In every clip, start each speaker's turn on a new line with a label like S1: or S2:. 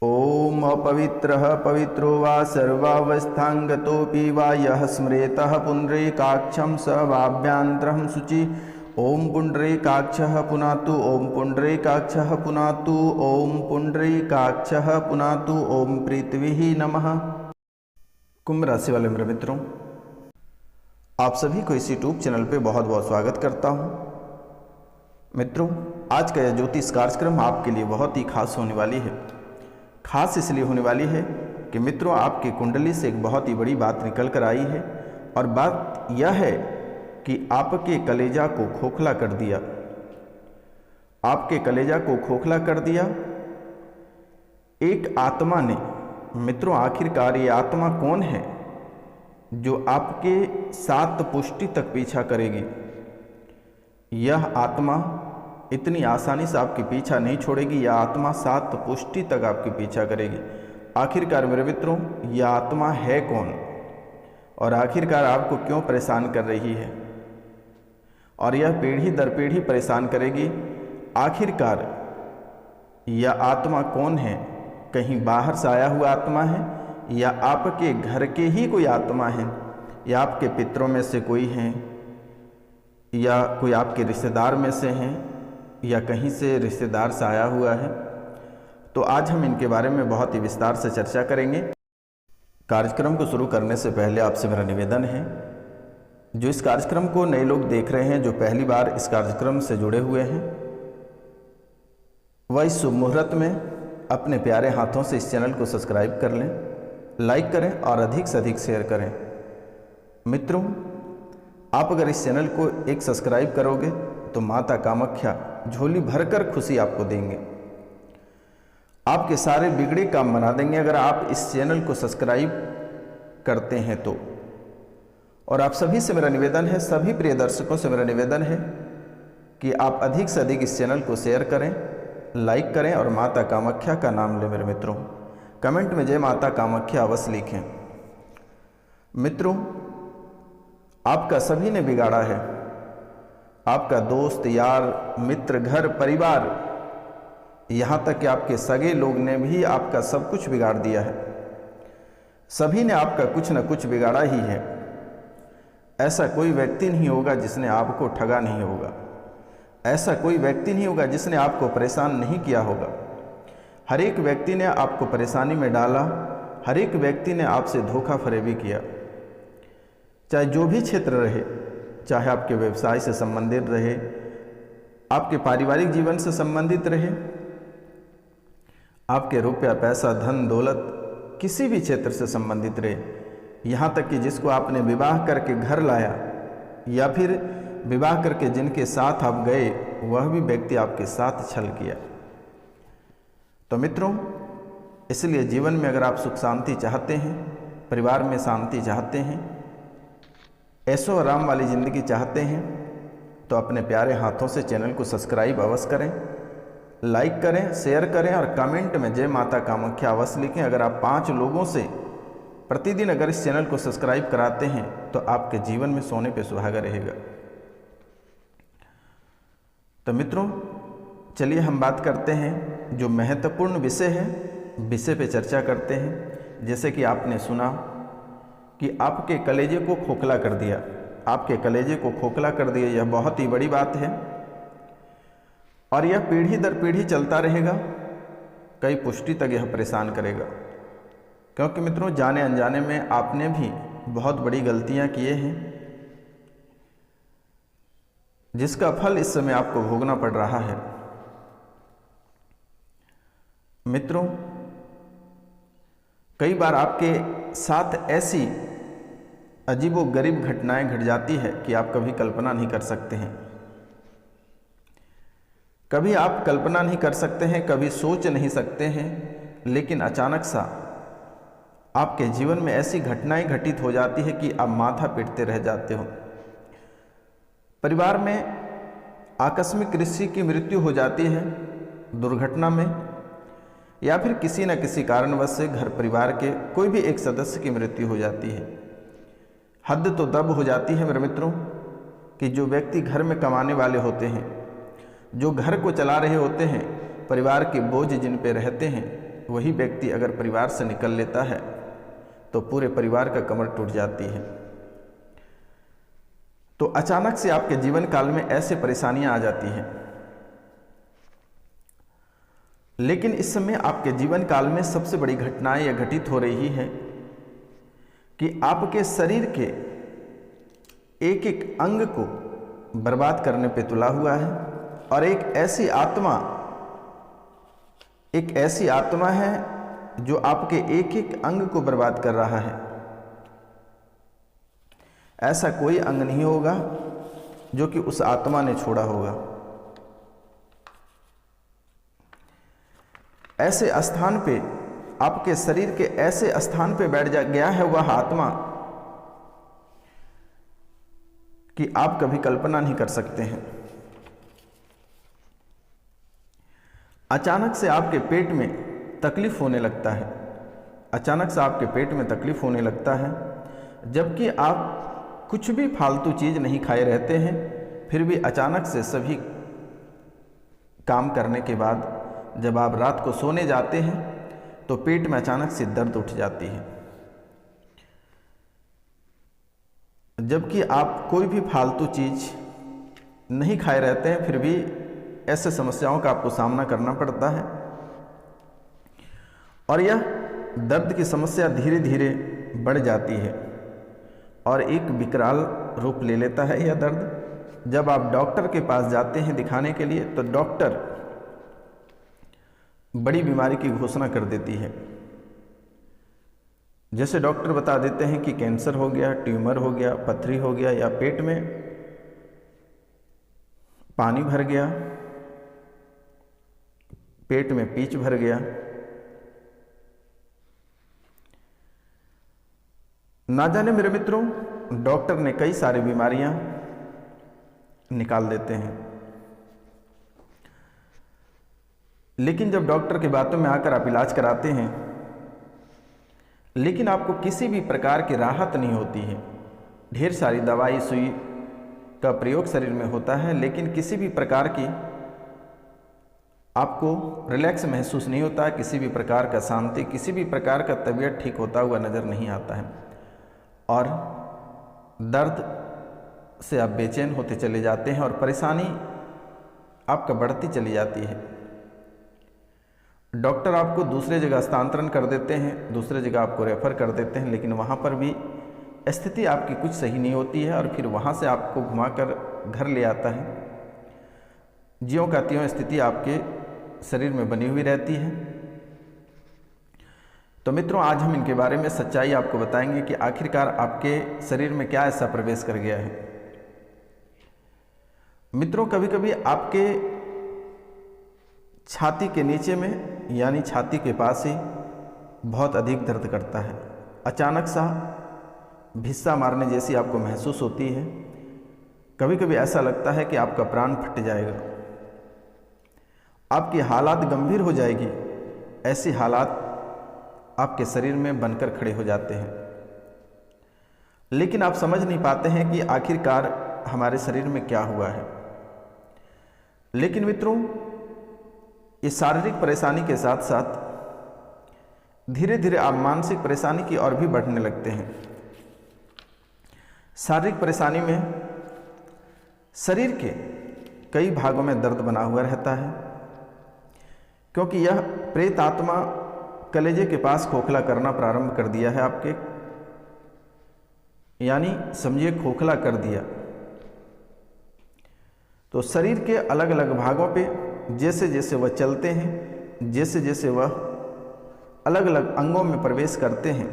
S1: ॐ अपवित्रः पवित्रो वा सर्वावस्थाङ्गतोऽपि वा यः स्मरेतः पुण्डरीकाक्षं स वाभ्यान्तरं शुचि। ॐ पुण्डरीकाक्षः पुनातु ॐ पुण्डरीकाक्षः पुनातु ॐ पुण्डरीकाक्षः पुनातु ॐ पृथ्वी नमः। कुंभ राशि वाले मेरे मित्रों, आप सभी को इस यूट्यूब चैनल पे बहुत बहुत स्वागत करता हूँ। मित्रों, आज का यह ज्योतिष कार्यक्रम आपके लिए बहुत ही खास होने वाली है। खास इसलिए होने वाली है कि मित्रों, आपकी कुंडली से एक बहुत ही बड़ी बात निकल कर आई है और बात यह है कि आपके कलेजा को खोखला कर दिया। आपके कलेजा को खोखला कर दिया एक आत्मा ने। मित्रों, आखिरकार ये आत्मा कौन है जो आपके 7 पुष्टि तक पीछा करेगी? यह आत्मा इतनी आसानी से आपके पीछा नहीं छोड़ेगी। यह आत्मा 7 पुष्टि तक आपके पीछा करेगी। आखिरकार मेरे मित्रों, यह आत्मा है कौन और आखिरकार आपको क्यों परेशान कर रही है? और यह पीढ़ी दर पीढ़ी परेशान करेगी। आखिरकार यह आत्मा कौन है? कहीं बाहर से आया हुआ आत्मा है या आपके घर के ही कोई आत्मा है, या आपके पितरों में से कोई हैं, या कोई आपके रिश्तेदार में से हैं, या कहीं से रिश्तेदार से आया हुआ है? तो आज हम इनके बारे में बहुत ही विस्तार से चर्चा करेंगे। कार्यक्रम को शुरू करने से पहले आपसे मेरा निवेदन है, जो इस कार्यक्रम को नए लोग देख रहे हैं, जो पहली बार इस कार्यक्रम से जुड़े हुए हैं, वह इस शुभ मुहूर्त में अपने प्यारे हाथों से इस चैनल को सब्सक्राइब कर लें, लाइक करें और अधिक से अधिक शेयर करें। मित्रों, आप अगर इस चैनल को एक सब्सक्राइब करोगे तो माता कामाख्या झोली भरकर खुशी आपको देंगे, आपके सारे बिगड़े काम बना देंगे अगर आप इस चैनल को सब्सक्राइब करते हैं तो। और आप सभी से मेरा निवेदन है, सभी प्रिय दर्शकों से मेरा निवेदन है कि आप अधिक से अधिक इस चैनल को शेयर करें, लाइक करें और माता कामाख्या का नाम लें। मेरे मित्रों, कमेंट में जय माता कामाख्या अवश्य लिखें। मित्रों, आपका सभी ने बिगाड़ा है। आपका दोस्त, यार, मित्र, घर परिवार, यहाँ तक कि आपके सगे लोग ने भी आपका सब कुछ बिगाड़ दिया है। सभी ने आपका कुछ न कुछ बिगाड़ा ही है। ऐसा कोई व्यक्ति नहीं होगा जिसने आपको ठगा नहीं होगा। ऐसा कोई व्यक्ति नहीं होगा जिसने आपको परेशान नहीं किया होगा। हर एक व्यक्ति ने आपको परेशानी में डाला। हर एक व्यक्ति ने आपसे धोखा फरेबी किया, चाहे जो भी क्षेत्र रहे, चाहे आपके व्यवसाय से संबंधित रहे, आपके पारिवारिक जीवन से संबंधित रहे, आपके रुपया, पैसा, धन, दौलत किसी भी क्षेत्र से संबंधित रहे। यहाँ तक कि जिसको आपने विवाह करके घर लाया या फिर विवाह करके जिनके साथ आप गए, वह भी व्यक्ति आपके साथ छल किया। तो मित्रों, इसलिए जीवन में अगर आप सुख शांति चाहते हैं, परिवार में शांति चाहते हैं, ऐशो आराम वाली ज़िंदगी चाहते हैं, तो अपने प्यारे हाथों से चैनल को सब्सक्राइब अवश्य करें, लाइक करें, शेयर करें और कमेंट में जय माता कामाख्या अवश्य लिखें। अगर आप 5 लोगों से प्रतिदिन अगर इस चैनल को सब्सक्राइब कराते हैं तो आपके जीवन में सोने पे सुहागा रहेगा। तो मित्रों, चलिए हम बात करते हैं जो महत्वपूर्ण विषय है, विषय पे चर्चा करते हैं। जैसे कि आपने सुना कि आपके कलेजे को खोखला कर दिया। आपके कलेजे को खोखला कर दिया, यह बहुत ही बड़ी बात है और यह पीढ़ी दर पीढ़ी चलता रहेगा। कई पुष्टि तक यह परेशान करेगा, क्योंकि मित्रों, जाने अनजाने में आपने भी बहुत बड़ी गलतियां किए हैं, जिसका फल इस समय आपको भोगना पड़ रहा है। मित्रों, कई बार आपके साथ ऐसी अजीबोगरीब घटनाएं घट जाती है कि आप कभी कल्पना नहीं कर सकते हैं। कभी आप कल्पना नहीं कर सकते हैं, कभी सोच नहीं सकते हैं, लेकिन अचानक सा आपके जीवन में ऐसी घटनाएं घटित हो जाती है कि आप माथा पीटते रह जाते हो। परिवार में आकस्मिक किसी की मृत्यु हो जाती है दुर्घटना में, या फिर किसी न किसी कारणवश से घर परिवार के कोई भी एक सदस्य की मृत्यु हो जाती है। हद तो तब हो जाती है मेरे मित्रों कि जो व्यक्ति घर में कमाने वाले होते हैं, जो घर को चला रहे होते हैं, परिवार के बोझ जिन पे रहते हैं, वही व्यक्ति अगर परिवार से निकल लेता है तो पूरे परिवार का कमर टूट जाती है। तो अचानक से आपके जीवन काल में ऐसे परेशानियां आ जाती हैं, लेकिन इस समय आपके जीवन काल में सबसे बड़ी घटनाएं यह घटित हो रही है कि आपके शरीर के एक एक अंग को बर्बाद करने पे तुला हुआ है, और एक ऐसी आत्मा है जो आपके एक एक अंग को बर्बाद कर रहा है। ऐसा कोई अंग नहीं होगा जो कि उस आत्मा ने छोड़ा होगा। ऐसे स्थान पे, आपके शरीर के ऐसे स्थान पे बैठ गया है वह आत्मा कि आप कभी कल्पना नहीं कर सकते हैं। अचानक से आपके पेट में तकलीफ होने लगता है, अचानक से आपके पेट में तकलीफ होने लगता है, जबकि आप कुछ भी फालतू चीज़ नहीं खाए रहते हैं, फिर भी अचानक से सभी काम करने के बाद जब आप रात को सोने जाते हैं तो पेट में अचानक से दर्द उठ जाती है, जबकि आप कोई भी फालतू चीज़ नहीं खाए रहते हैं, फिर भी ऐसे समस्याओं का आपको सामना करना पड़ता है। और यह दर्द की समस्या धीरे धीरे बढ़ जाती है और एक विकराल रूप ले लेता है यह दर्द। जब आप डॉक्टर के पास जाते हैं दिखाने के लिए तो डॉक्टर बड़ी बीमारी की घोषणा कर देती है। जैसे डॉक्टर बता देते हैं कि कैंसर हो गया, ट्यूमर हो गया, पथरी हो गया, या पेट में पानी भर गया, पेट में पीच भर गया। ना जाने मेरे मित्रों, डॉक्टर ने कई सारी बीमारियां निकाल देते हैं, लेकिन जब डॉक्टर की बातों में आकर आप इलाज कराते हैं, लेकिन आपको किसी भी प्रकार की राहत नहीं होती है। ढेर सारी दवाई सुई का प्रयोग शरीर में होता है, लेकिन किसी भी प्रकार की आपको रिलैक्स महसूस नहीं होता, किसी भी प्रकार का शांति, किसी भी प्रकार का तबीयत ठीक होता हुआ नज़र नहीं आता है, और दर्द से आप बेचैन होते चले जाते हैं और परेशानी आपका बढ़ती चली जाती है। डॉक्टर आपको दूसरे जगह स्थानांतरण कर देते हैं, दूसरे जगह आपको रेफ़र कर देते हैं, लेकिन वहाँ पर भी स्थिति आपकी कुछ सही नहीं होती है, और फिर वहाँ से आपको घुमाकर घर ले आता है। ज्यों का त्यों स्थिति आपके शरीर में बनी हुई रहती है। तो मित्रों, आज हम इनके बारे में सच्चाई आपको बताएंगे कि आखिरकार आपके शरीर में क्या ऐसा प्रवेश कर गया है। मित्रों, कभी कभी आपके छाती के नीचे में, यानी छाती के पास ही बहुत अधिक दर्द करता है। अचानक सा भिस्सा मारने जैसी आपको महसूस होती है। कभी कभी ऐसा लगता है कि आपका प्राण फट जाएगा, आपकी हालात गंभीर हो जाएगी। ऐसी हालात आपके शरीर में बनकर खड़े हो जाते हैं, लेकिन आप समझ नहीं पाते हैं कि आखिरकार हमारे शरीर में क्या हुआ है। लेकिन मित्रों, इस शारीरिक परेशानी के साथ साथ धीरे धीरे आप मानसिक परेशानी की ओर भी बढ़ने लगते हैं। शारीरिक परेशानी में शरीर के कई भागों में दर्द बना हुआ रहता है, क्योंकि यह प्रेत आत्मा कलेजे के पास खोखला करना प्रारंभ कर दिया है आपके, यानी समझिए खोखला कर दिया। तो शरीर के अलग अलग भागों पे जैसे जैसे वह चलते हैं, जैसे जैसे वह अलग अलग अंगों में प्रवेश करते हैं,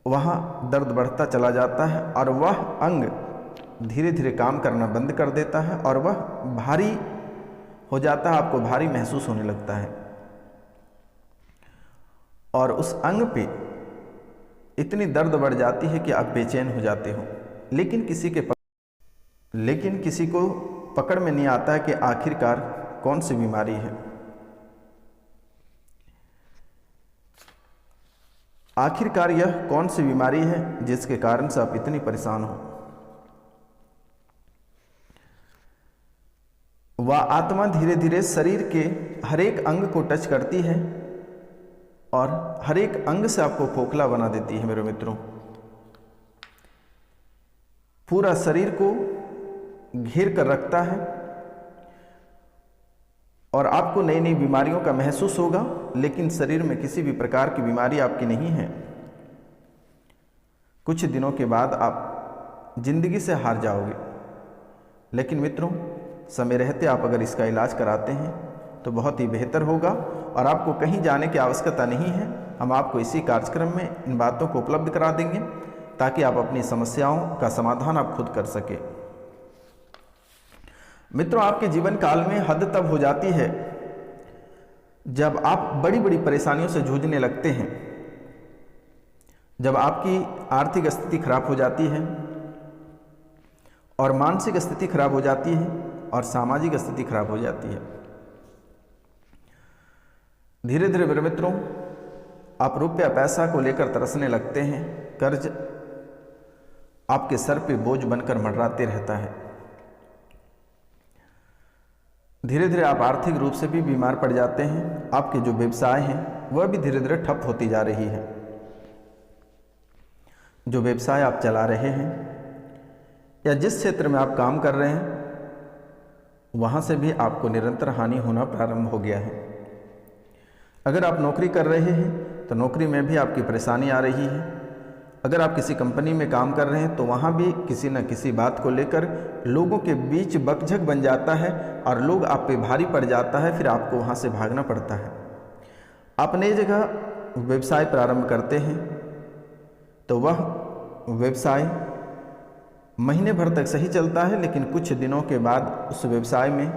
S1: वहाँ दर्द बढ़ता चला जाता है और वह अंग धीरे धीरे काम करना बंद कर देता है और वह भारी हो जाता है, आपको भारी महसूस होने लगता है। और उस अंग पे इतनी दर्द बढ़ जाती है कि आप बेचैन हो जाते हो, लेकिन किसी को पकड़ में नहीं आता है कि आखिरकार कौन सी बीमारी है। आखिरकार यह कौन सी बीमारी है जिसके कारण से आप इतनी परेशान हो। वह आत्मा धीरे धीरे शरीर के हर एक अंग को टच करती है और हर एक अंग से आपको खोखला बना देती है मेरे मित्रों। पूरा शरीर को घेर कर रखता है और आपको नई नई बीमारियों का महसूस होगा, लेकिन शरीर में किसी भी प्रकार की बीमारी आपकी नहीं है। कुछ दिनों के बाद आप जिंदगी से हार जाओगे, लेकिन मित्रों समय रहते आप अगर इसका इलाज कराते हैं तो बहुत ही बेहतर होगा और आपको कहीं जाने की आवश्यकता नहीं है। हम आपको इसी कार्यक्रम में इन बातों को उपलब्ध करा देंगे ताकि आप अपनी समस्याओं का समाधान आप खुद कर सके। मित्रों, आपके जीवन काल में हद तब हो जाती है जब आप बड़ी बड़ी परेशानियों से जूझने लगते हैं, जब आपकी आर्थिक स्थिति खराब हो जाती है और मानसिक स्थिति खराब हो जाती है और सामाजिक स्थिति खराब हो जाती है। धीरे धीरे मेरे मित्रों आप रुपया पैसा को लेकर तरसने लगते हैं। कर्ज आपके सर पे बोझ बनकर मंडराते रहता है। धीरे धीरे आप आर्थिक रूप से भी बीमार पड़ जाते हैं। आपके जो व्यवसाय हैं वह भी धीरे धीरे ठप होती जा रही है। जो व्यवसाय आप चला रहे हैं या जिस क्षेत्र में आप काम कर रहे हैं वहाँ से भी आपको निरंतर हानि होना प्रारंभ हो गया है। अगर आप नौकरी कर रहे हैं तो नौकरी में भी आपकी परेशानी आ रही है। अगर आप किसी कंपनी में काम कर रहे हैं तो वहाँ भी किसी न किसी बात को लेकर लोगों के बीच बकझक बन जाता है और लोग आप पे भारी पड़ जाता है, फिर आपको वहाँ से भागना पड़ता है। आप नई जगह व्यवसाय प्रारंभ करते हैं तो वह व्यवसाय महीने भर तक सही चलता है, लेकिन कुछ दिनों के बाद उस व्यवसाय में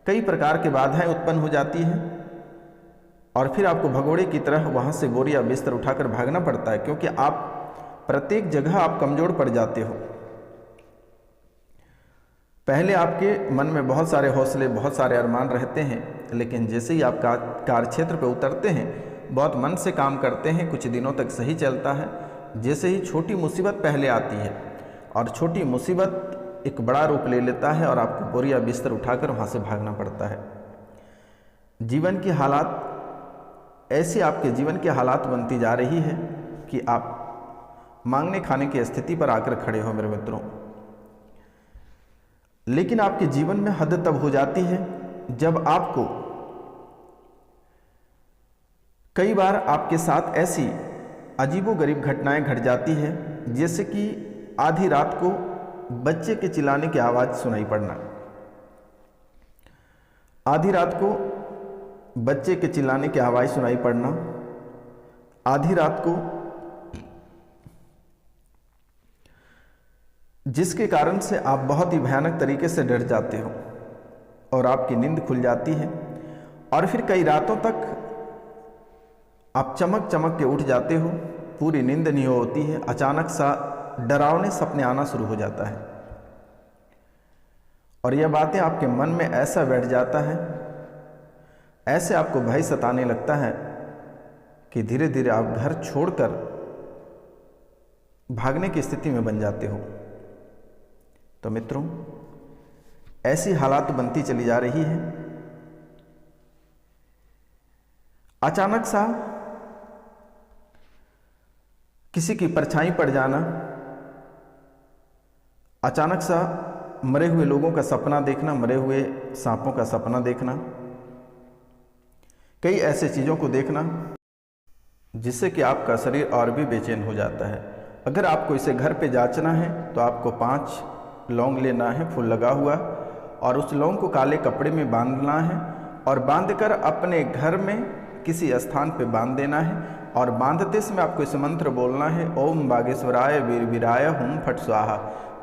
S1: कई प्रकार की बाधाएं उत्पन्न हो जाती हैं और फिर आपको भगोड़े की तरह वहाँ से बोरी या बिस्तर उठाकर भागना पड़ता है, क्योंकि आप प्रत्येक जगह आप कमज़ोर पड़ जाते हो। पहले आपके मन में बहुत सारे हौसले, बहुत सारे अरमान रहते हैं, लेकिन जैसे ही आप कार्यक्षेत्र पर उतरते हैं, बहुत मन से काम करते हैं, कुछ दिनों तक सही चलता है। जैसे ही छोटी मुसीबत पहले आती है और छोटी मुसीबत एक बड़ा रूप ले लेता है और आपको बोरी या बिस्तर उठाकर वहाँ से भागना पड़ता है। जीवन की हालात ऐसी आपके जीवन की हालात बनती जा रही है कि आप मांगने खाने की स्थिति पर आकर खड़े हो मेरे मित्रों। लेकिन आपके जीवन में हद तब हो जाती है जब आपको कई बार आपके साथ ऐसी अजीबोगरीब घटनाएं घट जाती है, जैसे कि आधी रात को बच्चे के चिल्लाने की आवाज़ सुनाई पड़ना। आधी रात को बच्चे के चिल्लाने की आवाज़ सुनाई पड़ना, आधी रात को जिसके कारण से आप बहुत ही भयानक तरीके से डर जाते हो और आपकी नींद खुल जाती है और फिर कई रातों तक आप चमक चमक के उठ जाते हो, पूरी नींद नहीं होती है, अचानक सा डरावने सपने आना शुरू हो जाता है और यह बातें आपके मन में ऐसा बैठ जाता है, ऐसे आपको भय सताने लगता है कि धीरे धीरे आप घर छोड़कर भागने की स्थिति में बन जाते हो। तो मित्रों ऐसी हालात बनती चली जा रही है। अचानक सा किसी की परछाई पड़ जाना, अचानक सा मरे हुए लोगों का सपना देखना, मरे हुए सांपों का सपना देखना, कई ऐसे चीज़ों को देखना जिससे कि आपका शरीर और भी बेचैन हो जाता है। अगर आपको इसे घर पे जांचना है तो आपको 5 लौंग लेना है फूल लगा हुआ, और उस लौंग को काले कपड़े में बांधना है और बांधकर अपने घर में किसी स्थान पे बांध देना है। और बांधते समय आपको इस मंत्र बोलना है, ओम बागेश्वराय वीर वीराय हुम फट स्वाहा।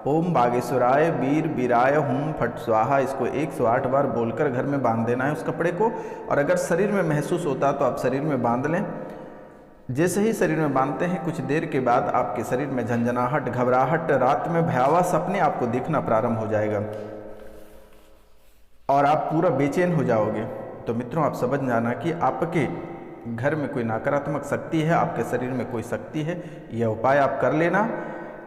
S1: ओम बागेश्वराय वीर वीराय हुम फट स्वाहा, इसको 108 बार बोलकर घर में बांध देना है उस कपड़े को। और अगर शरीर में महसूस होता तो आप शरीर में बांध लें। जैसे ही शरीर में बांधते हैं कुछ देर के बाद आपके शरीर में झंझनाहट, घबराहट, रात में भयावह सपने आपको दिखना प्रारंभ हो जाएगा और आप पूरा बेचैन हो जाओगे। तो मित्रों आप समझ जाना कि आपके घर में कोई नकारात्मक शक्ति है, आपके शरीर में कोई शक्ति है। यह उपाय आप कर लेना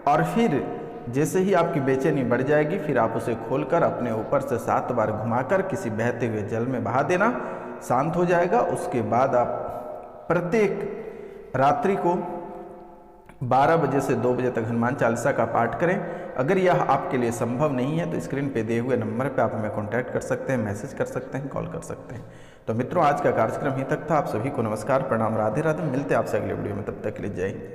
S1: और फिर जैसे ही आपकी बेचैनी बढ़ जाएगी फिर आप उसे खोलकर अपने ऊपर से 7 बार घुमाकर किसी बहते हुए जल में बहा देना, शांत हो जाएगा। उसके बाद आप प्रत्येक रात्रि को 12 बजे से 2 बजे तक हनुमान चालीसा का पाठ करें। अगर यह आपके लिए संभव नहीं है तो स्क्रीन पे दिए हुए नंबर पे आप हमें कांटेक्ट कर सकते हैं, मैसेज कर सकते हैं, कॉल कर सकते हैं। तो मित्रों, आज का कार्यक्रम ही तक था। आप सभी को नमस्कार, प्रणाम, राधे राधे। मिलते हैं आपसे अगले वीडियो में, तब तक के लिए जय हिंद।